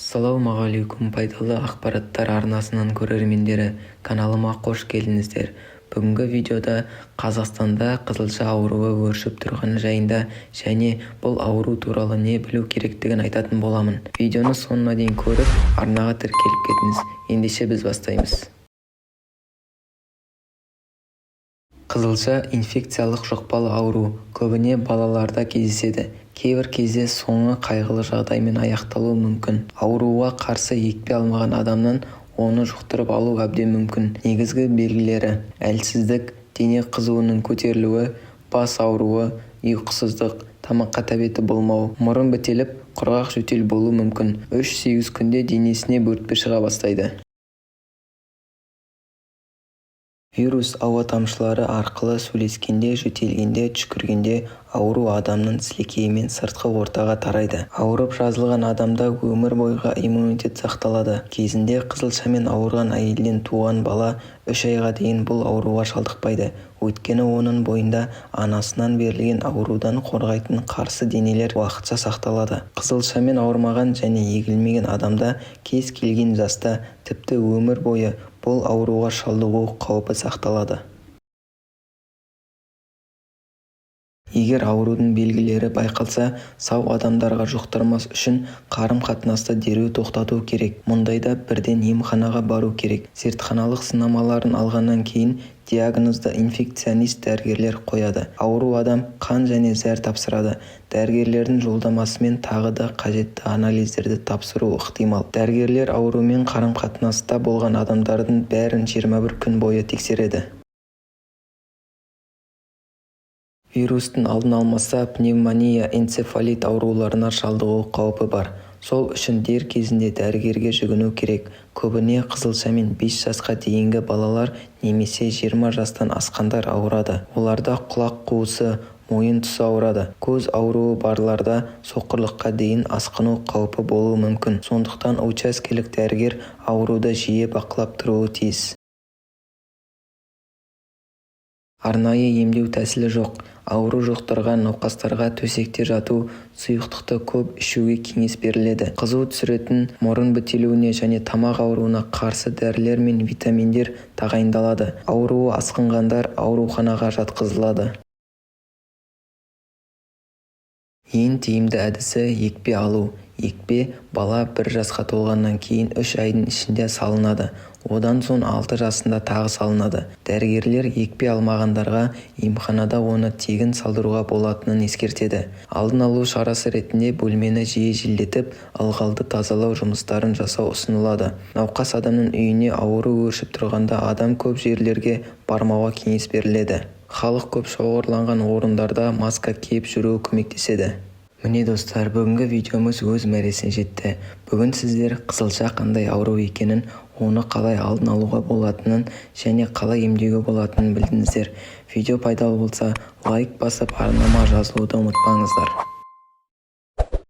Ассалаумағалейкум, пайдалы ақпараттар арнасының көрермендері, каналыма қош келдіңіздер. Бүгінгі видеода Қазақстанда қызылша ауруы өршіп тұрғаны жайында және бұл ауру туралы не білу керектігін айтатын боламын. Видеоны соңына дейін көріп, арнаға тіркеліп кетіңіз. Ендеше біз бастаймыз. Қызылша инфекциялық жұқпалы ауру, көбіне балаларда кездеседі. Кейбір кезде соңы қайғылы жағдаймен аяқталуы мүмкін. Ауруға қарсы екпе алмаған адамнан оны жұқтырып алу әбден мүмкін. Негізгі белгілері: әлсіздік, дене қызуының көтерілуі, бас ауруы, ұйқысыздық, тамаққа тәбеті болмау, мұрын бітеліп, құрғақ жөтел болуы мүмкін. 3-8 күнде денесіне бөртпе шыға бастайды. Вирус ауа тамшылары арқылы сөйлескенде, жөтелгенде, түшкіргенде ауру адамның сілекейімен сыртқы ортаға тарайды. Ауырып жазылған адамда өмір бойғы иммунитет сақталады. Кезінде қызылшамен ауырған әйелден туған бала 3 айға дейін бұл ауруға шалдықпайды. Өйткені оның бойында анасынан берілген аурудан қорғайтын қарсы денелер уақытша сақталады. Қызылшамен ауырмаған және егілмеген адамда кез келген жаста, тіпті өмір бойы бұл ауруға шалдығу қаупі сақталады. Егер аурудың белгілері байқалса, сау адамдарға жұқтырмас үшін қарым-қатынасты дереу тоқтату керек. Мұндайда бірден емханаға бару керек. Зертханалық сынамаларын алғаннан кейін диагнозды инфекционист дәрігерлер қояды. Ауру адам қан және зәр тапсырады. Дәрігерлердің жолдамасымен тағы да қажетті анализдерді тапсыру ықтимал. Дәрігерлер аурумен қарым-қатынаста болған адамдардың бәрін 21 күн бойы тексереді. Вирустың алдын алмаса, пневмония, энцефалит ауруларына шалдығу қаупі бар. Сол үшін дер кезінде дәрігерге жүгіну керек. Көбіне қызылшамен 5 жасқа дейінгі балалар немесе 20 жастан асқандар ауырады. Оларда құлақ қуысы, мойын тұсы ауырады. Көз ауруы барларда соқырлыққа дейін асқыну қаупі болуы мүмкін. Сондықтан учаскелік дәрігер ауруды жиі бақылап тұруы тиіс. Арнайы емдеу тәсілі жоқ. Ауру жұқтырған науқастарға төсекте жату, сұйықтықты көп ішуге кеңес беріледі. Қызу түсіретін, мұрын бітелуіне және тамақ ауруына қарсы дәрілер мен витаминдер тағайындалады. Ауруы асқынғандар ауруханаға жатқызылады. Ең тиімді әдісі екпе алу. Екпе бала 1 жасқа толғаннан кейін 3 айдың ішінде салынады. Одан соң 6 жасында тағы салынады. Дәрігерлер екпе алмағандарға емханада оны тегін салдыруға болатынын ескертеді. Алдын алу шарасы ретінде бөлмені жиі желдетіп, ылғалды тазалау жұмыстарын жасау ұсынылады. Науқас адамның үйіне ауру өршіп тұрғанда адам көп жерлерге бармауға кеңес беріледі. Халық көп шоғырланған орындарда маска киіп жүруі көмектеседі. Міне достар, бүгінгі видеомыз өз мәресіне жетті. Бүгін сіздер қызылша қандай ауру екенін, оны қалай алдын алуға болатынын және қалай емдеуге болатынын білдіңіздер. Видео пайдалы болса, лайк басып арнама жазылуды ұмытпаңыздар.